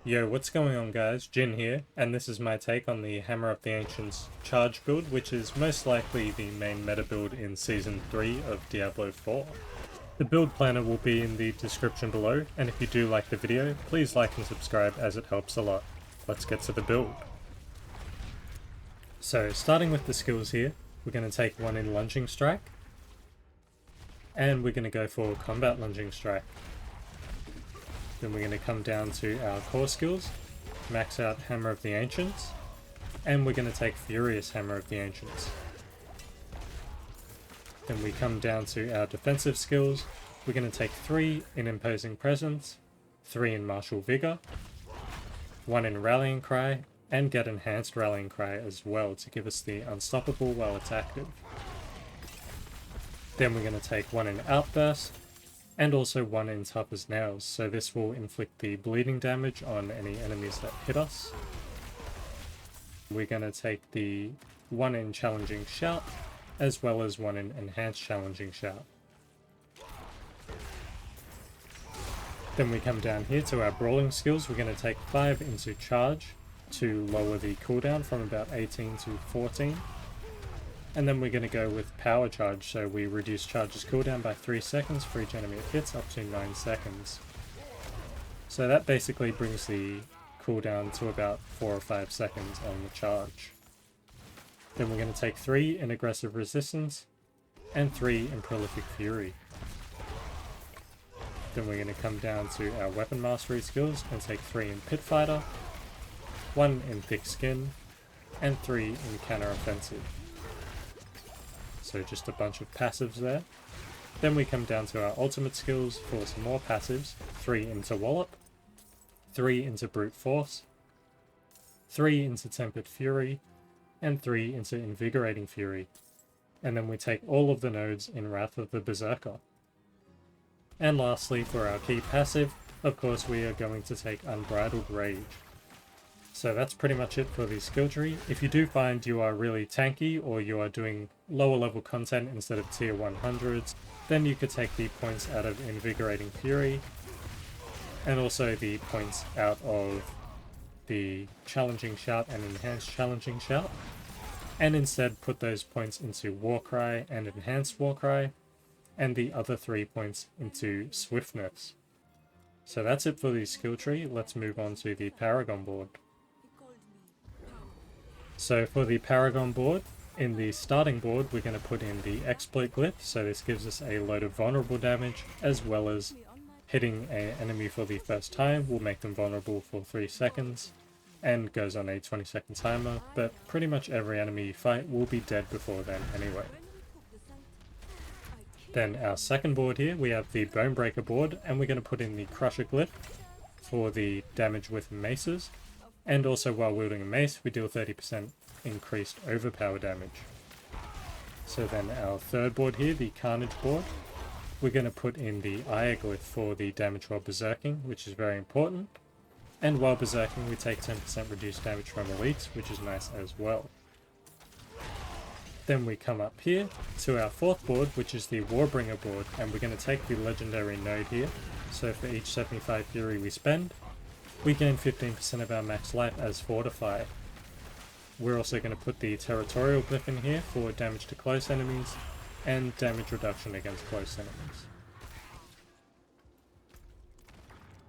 Yo, what's going on guys? Jin here, and this is my take on the Hammer of the Ancients charge build, which is most likely the main meta build in Season 3 of Diablo IV. The build planner will be in the description below, and if you do like the video, please like and subscribe as it helps a lot. Let's get to the build. So, starting with the skills here, we're going to take one in Lunging Strike, and we're going to go for Combat Lunging Strike. Then we're going to come down to our core skills, max out Hammer of the Ancients, and we're going to take Furious Hammer of the Ancients. Then we come down to our defensive skills, we're going to take 3 in Imposing Presence, 3 in Martial Vigor, 1 in Rallying Cry, and get Enhanced Rallying Cry as well to give us the Unstoppable while it's active. Then we're going to take 1 in Outburst, and also 1 in Tough as Nails, so this will inflict the bleeding damage on any enemies that hit us. We're going to take the 1 in Challenging Shout, as well as 1 in Enhanced Challenging Shout. Then we come down here to our brawling skills. We're going to take 5 into Charge to lower the cooldown from about 18 to 14. And then we're going to go with Power Charge, so we reduce Charge's cooldown by 3 seconds for each enemy it hits, up to 9 seconds. So that basically brings the cooldown to about 4 or 5 seconds on the charge. Then we're going to take 3 in Aggressive Resistance, and 3 in Prolific Fury. Then we're going to come down to our Weapon Mastery skills and take 3 in Pit Fighter, 1 in Thick Skin, and 3 in Counter Offensive. So just a bunch of passives there. Then we come down to our ultimate skills for some more passives. 3 into Wallop, 3 into Brute Force, 3 into Tempered Fury, and 3 into Invigorating Fury. And then we take all of the nodes in Wrath of the Berserker. And lastly, for our key passive, of course we are going to take Unbridled Rage. So that's pretty much it for the skill tree. If you do find you are really tanky or you are doing lower level content instead of tier 100s, then you could take the points out of Invigorating Fury and also the points out of the Challenging Shout and Enhanced Challenging Shout, and instead put those points into Warcry and Enhanced Warcry, and the other 3 points into Swiftness. So that's it for the skill tree. Let's move on to the Paragon Board. So for the Paragon Board, in the starting board we're going to put in the Exploit Glyph, so this gives us a load of vulnerable damage, as well as hitting an enemy for the first time will make them vulnerable for 3 seconds, and goes on a 20-second timer, but pretty much every enemy you fight will be dead before then anyway. Then our second board here, we have the Bonebreaker board, and we're going to put in the Crusher Glyph for the damage with maces. And also while wielding a mace, we deal 30% increased overpower damage. So then our third board here, the Carnage board, we're going to put in the Ire Glyph for the damage while berserking, which is very important. And while berserking, we take 10% reduced damage from elites, which is nice as well. Then we come up here to our fourth board, which is the Warbringer board, and we're going to take the legendary node here. So for each 75 Fury we spend, we gain 15% of our max life as Fortify. We're also going to put the Territorial Glyph in here for damage to close enemies and damage reduction against close enemies.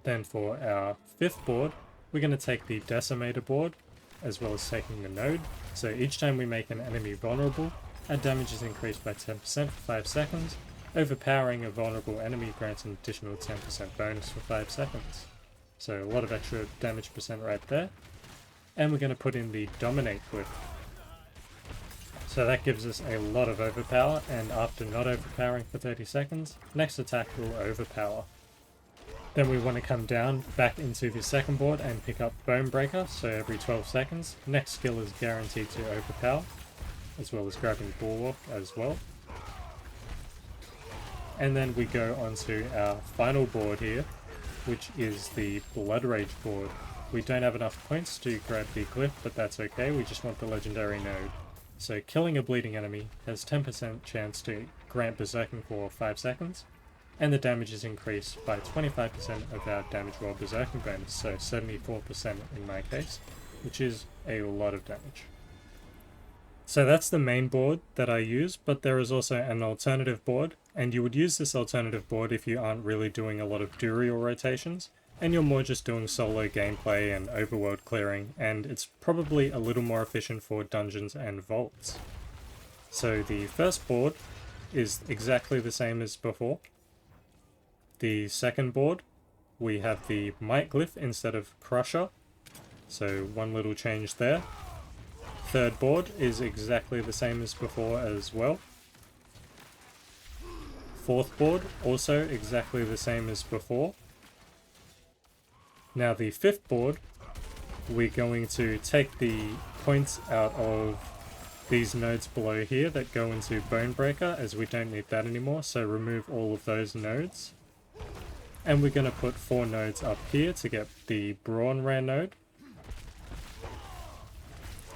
Then for our fifth board, we're going to take the Decimator board, as well as taking the node. So each time we make an enemy vulnerable, our damage is increased by 10% for 5 seconds. Overpowering a vulnerable enemy grants an additional 10% bonus for 5 seconds. So a lot of extra damage percent right there. And we're going to put in the Dominate Glyph. So that gives us a lot of overpower, and after not overpowering for 30 seconds, next attack will overpower. Then we want to come down back into the second board and pick up Bonebreaker, so every 12 seconds. Next skill is guaranteed to overpower, as well as grabbing Bulwark as well. And then we go on to our final board here, which is the Blood Rage board. We don't have enough points to grab the glyph, but that's okay, we just want the legendary node. So killing a bleeding enemy has 10% chance to grant berserking for 5 seconds, and the damage is increased by 25% of our damage roll berserking bonus, so 74% in my case, which is a lot of damage. So that's the main board that I use, but there is also an alternative board, and you would use this alternative board if you aren't really doing a lot of Duriel rotations, and you're more just doing solo gameplay and overworld clearing, and it's probably a little more efficient for dungeons and vaults. So the first board is exactly the same as before. The second board, we have the Might Glyph instead of Crusher, so one little change there. Third board is exactly the same as before as well. Fourth board, also exactly the same as before. Now the fifth board, we're going to take the points out of these nodes below here that go into Bonebreaker, as we don't need that anymore, so remove all of those nodes. And we're going to put 4 nodes up here to get the Brawn Rare node.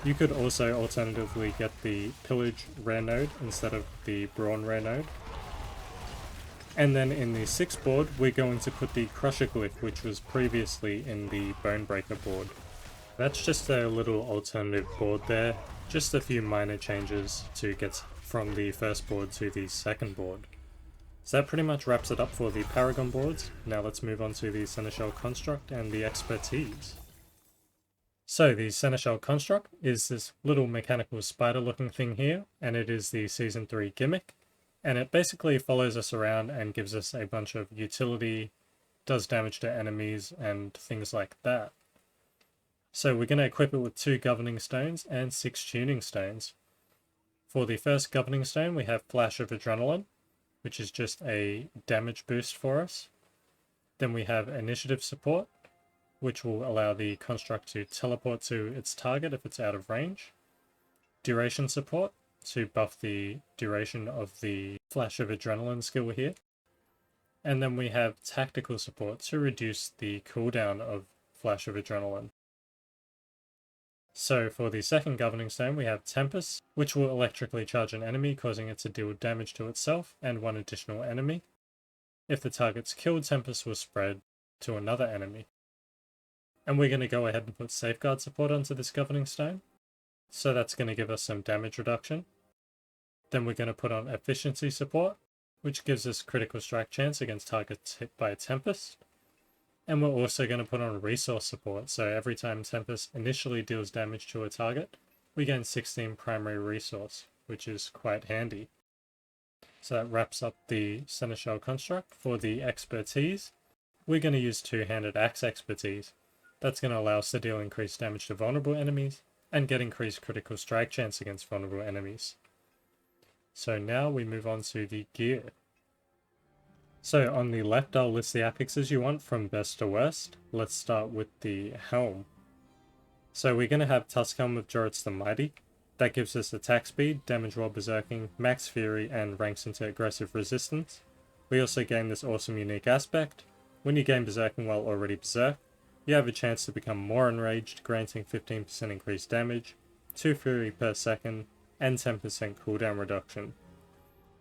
You could also alternatively get the Pillage Rare node instead of the Brawn Rare node. And then in the 6th board, we're going to put the Crusher Glyph, which was previously in the Bonebreaker board. That's just a little alternative board there, just a few minor changes to get from the first board to the second board. So that pretty much wraps it up for the Paragon boards. Now let's move on to the Seneschel Construct and the Expertise. So the Seneschel Construct is this little mechanical spider looking thing here, and it is the Season 3 gimmick. And it basically follows us around and gives us a bunch of utility, does damage to enemies, and things like that. So we're going to equip it with 2 Governing Stones and 6 Tuning Stones. For the first Governing Stone, we have Flash of Adrenaline, which is just a damage boost for us. Then we have Initiative Support, which will allow the construct to teleport to its target if it's out of range. Duration Support, to buff the duration of the Flash of Adrenaline skill here. And then we have Tactical Support to reduce the cooldown of Flash of Adrenaline. So for the second Governing Stone, we have Tempest, which will electrically charge an enemy, causing it to deal damage to itself and one additional enemy. If the target's killed, Tempest will spread to another enemy. And we're going to go ahead and put Safeguard Support onto this Governing Stone. So that's going to give us some damage reduction. Then we're going to put on Efficiency Support, which gives us critical strike chance against targets hit by a Tempest. And we're also going to put on Resource Support, so every time Tempest initially deals damage to a target, we gain 16 primary resource, which is quite handy. So that wraps up the Seneschel Construct. For the Expertise, we're going to use Two-Handed Axe Expertise. That's going to allow us to deal increased damage to vulnerable enemies, and get increased critical strike chance against vulnerable enemies. So now we move on to the gear. So on the left, I'll list the affixes you want from best to worst. Let's start with the Helm. So we're going to have Tusk Helm of Jorrits the Mighty. That gives us attack speed, damage roll berserking, max fury, and ranks into aggressive resistance. We also gain this awesome unique aspect. When you gain berserking while already berserk, you have a chance to become more enraged, granting 15% increased damage, 2 fury per second, and 10% cooldown reduction.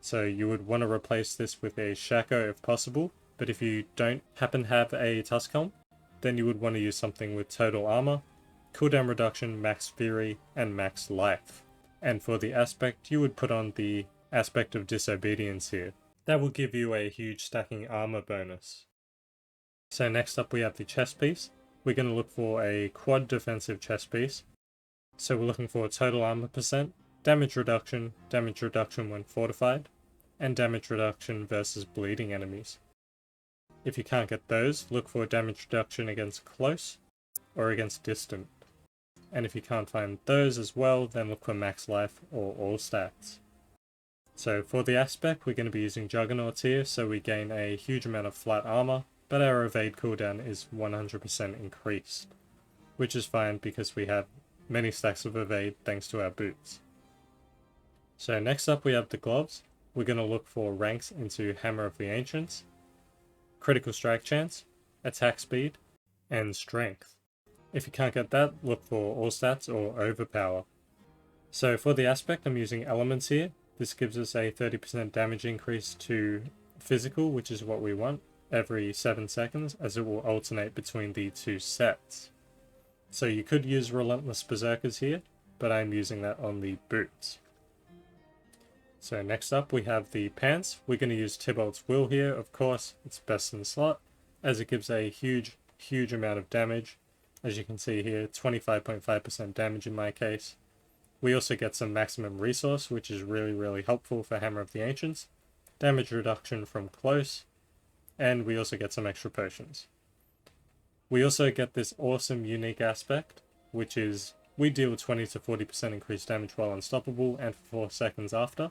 So you would want to replace this with a Shaco if possible, but if you don't happen to have a Tusk Helm, then you would want to use something with total armor, cooldown reduction, max fury, and max life. And for the aspect, you would put on the Aspect of Disobedience here. That will give you a huge stacking armor bonus. So next up we have the chest piece. We're going to look for a quad defensive chest piece. So we're looking for total armor percent, damage reduction when fortified, and damage reduction versus bleeding enemies. If you can't get those, look for damage reduction against close or against distant. And if you can't find those as well, then look for max life or all stats. So for the aspect, we're going to be using Juggernauts here, so we gain a huge amount of flat armor, but our evade cooldown is 100% increased, which is fine because we have many stacks of evade thanks to our boots. So next up we have the gloves. We're going to look for ranks into Hammer of the Ancients, critical strike chance, attack speed, and strength. If you can't get that, look for all stats or overpower. So for the aspect, I'm using elements here. This gives us a 30% damage increase to physical, which is what we want, every 7 seconds, as it will alternate between the two sets. So you could use Relentless Berserkers here, but I'm using that on the boots. So next up we have the pants. We're going to use Tybalt's Will here, of course, it's best in slot, as it gives a huge amount of damage. As you can see here, 25.5% damage in my case. We also get some maximum resource, which is really helpful for Hammer of the Ancients, damage reduction from close, and we also get some extra potions. We also get this awesome unique aspect, which is we deal 20 to 40% increased damage while unstoppable and for 4 seconds after,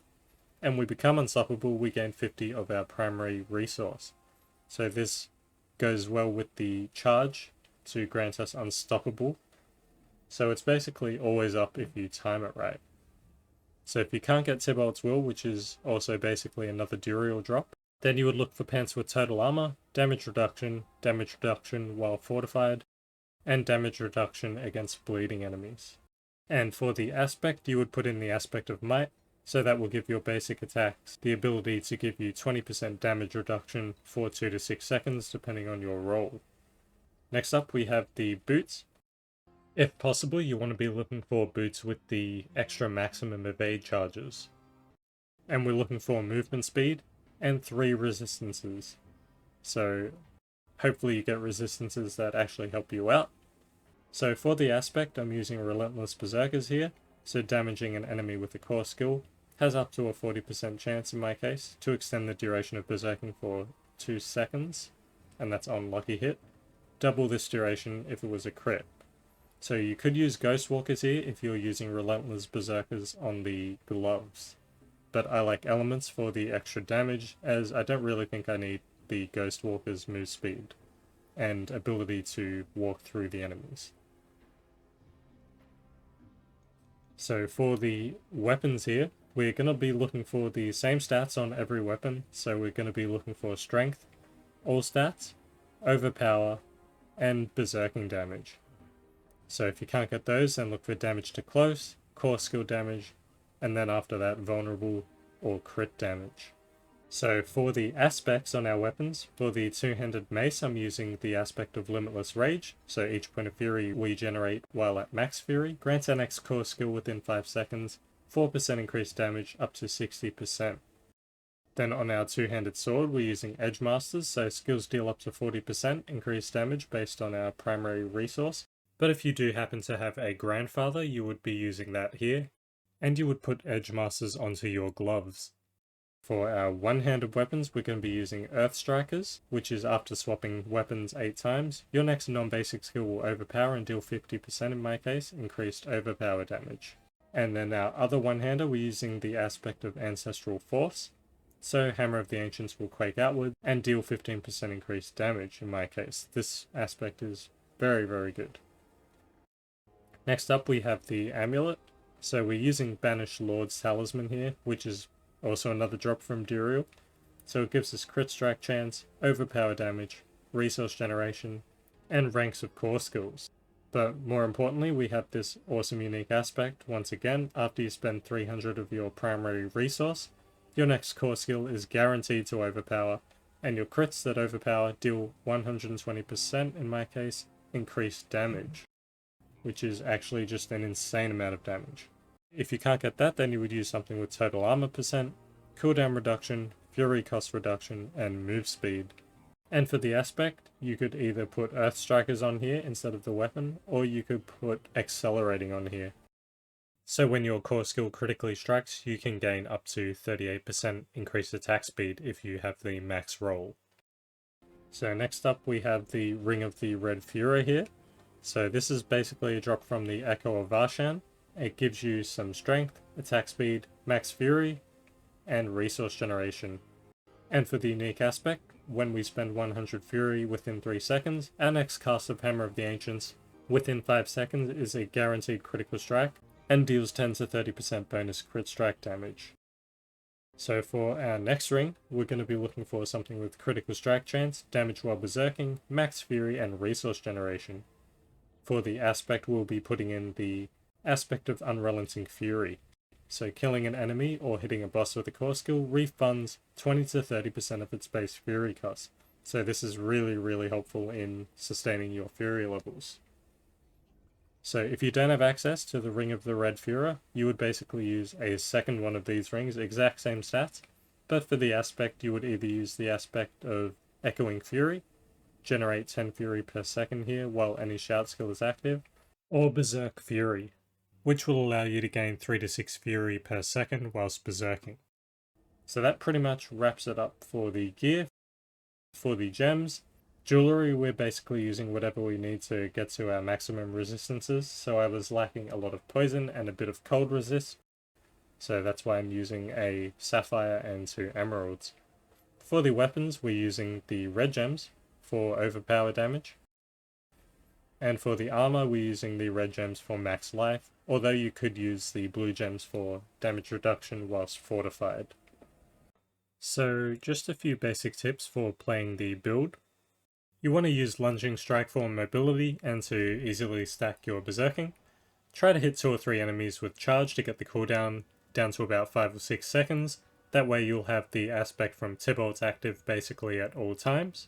and we become unstoppable, we gain 50 of our primary resource. So this goes well with the charge to grant us unstoppable. So it's basically always up if you time it right. So if you can't get Tybalt's Will, which is also basically another Duriel drop, then you would look for pants with total armor, damage reduction while fortified, and damage reduction against bleeding enemies. And for the aspect, you would put in the aspect of might, so that will give your basic attacks the ability to give you 20% damage reduction for 2 to 6 seconds depending on your roll. Next up we have the boots. If possible, you want to be looking for boots with the extra maximum evade charges. And we're looking for movement speed and 3 resistances. So hopefully you get resistances that actually help you out. So for the aspect, I'm using Relentless Berserkers here, so damaging an enemy with a core skill has up to a 40% chance in my case to extend the duration of berserking for 2 seconds, and that's on lucky hit. Double this duration if it was a crit. So you could use Ghost Walkers here if you're using Relentless Berserkers on the gloves. But I like Elements for the extra damage, as I don't really think I need the Ghost Walker's move speed and ability to walk through the enemies. So for the weapons here, we're going to be looking for the same stats on every weapon. So we're going to be looking for Strength, all stats, Overpower, and Berserking damage. So if you can't get those, then look for damage to close, core skill damage, and then after that vulnerable or crit damage. So for the aspects on our weapons, for the two-handed mace I'm using the aspect of Limitless Rage, so each point of fury we generate while at max fury grants our next core skill within 5 seconds, 4% increased damage up to 60%. Then on our two-handed sword we're using Edge Masters, so skills deal up to 40% increased damage based on our primary resource. But if you do happen to have a grandfather, you would be using that here, and you would put Edge Masters onto your gloves. For our one-handed weapons, we're going to be using Earth Strikers, which is after swapping weapons 8 times. Your next non-basic skill will overpower and deal 50% in my case, increased overpower damage. And then our other one-hander, we're using the aspect of Ancestral Force. So Hammer of the Ancients will quake outward and deal 15% increased damage in my case. This aspect is very good. Next up we have the Amulet. So we're using Banished Lord's Talisman here, which is also another drop from Duriel. So it gives us crit strike chance, overpower damage, resource generation, and ranks of core skills. But more importantly, we have this awesome unique aspect. Once again, after you spend 300 of your primary resource, your next core skill is guaranteed to overpower, and your crits that overpower deal 120%, in my case, increased damage, which is actually just an insane amount of damage. If you can't get that, then you would use something with total armor percent, cooldown reduction, fury cost reduction, and move speed. And for the aspect, you could either put Earth Strikers on here instead of the weapon, or you could put Accelerating on here. So when your core skill critically strikes, you can gain up to 38% increased attack speed if you have the max roll. So next up we have the Ring of the Red Furor here. So this is basically a drop from the Echo of Varshan. It gives you some strength, attack speed, max fury, and resource generation. And for the unique aspect, when we spend 100 fury within 3 seconds, our next cast of Hammer of the Ancients within 5 seconds is a guaranteed critical strike and deals 10 to 30% bonus crit strike damage. So for our next ring, we're going to be looking for something with critical strike chance, damage while berserking, max fury, and resource generation. For the aspect, we'll be putting in the aspect of Unrelenting Fury. So killing an enemy or hitting a boss with a core skill refunds 20 to 30% of its base Fury cost. So this is really helpful in sustaining your Fury levels. So if you don't have access to the Ring of the Red Furor, you would basically use a second one of these rings, exact same stats, but for the aspect you would either use the aspect of Echoing Fury, generate 10 Fury per second here while any shout skill is active, or Berserk Fury, which will allow you to gain 3 to 6 Fury per second whilst berserking. So that pretty much wraps it up for the gear. For the gems, jewelry, we're basically using whatever we need to get to our maximum resistances, so I was lacking a lot of poison and a bit of cold resist, so that's why I'm using a sapphire and 2 emeralds. For the weapons, we're using the red gems for overpower damage, and for the armor, we're using the red gems for max life, although you could use the blue gems for damage reduction whilst fortified. So just a few basic tips for playing the build. You want to use lunging strike for mobility and to easily stack your berserking. Try to hit 2 or 3 enemies with charge to get the cooldown down to about 5 or 6 seconds. That way you'll have the aspect from Tibalt's active basically at all times.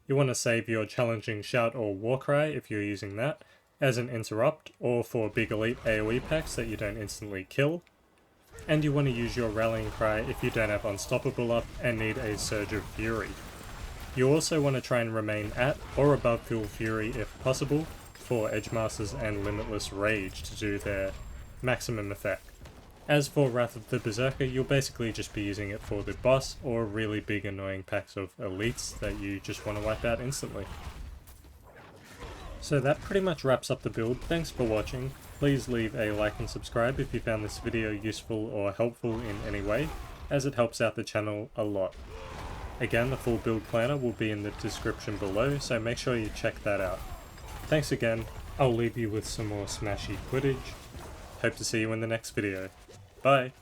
You want to save your challenging shout or war cry if you're using that as an interrupt or for big elite AoE packs that you don't instantly kill. And you want to use your rallying cry if you don't have unstoppable up and need a surge of fury. You also want to try and remain at or above full fury if possible for Edgemasters and Limitless Rage to do their maximum effect. As for Wrath of the Berserker, you'll basically just be using it for the boss or really big annoying packs of elites that you just want to wipe out instantly. So that pretty much wraps up the build. Thanks for watching. Please leave a like and subscribe if you found this video useful or helpful in any way, as it helps out the channel a lot. Again, the full build planner will be in the description below, so make sure you check that out. Thanks again, I'll leave you with some more smashy footage. Hope to see you in the next video. Bye!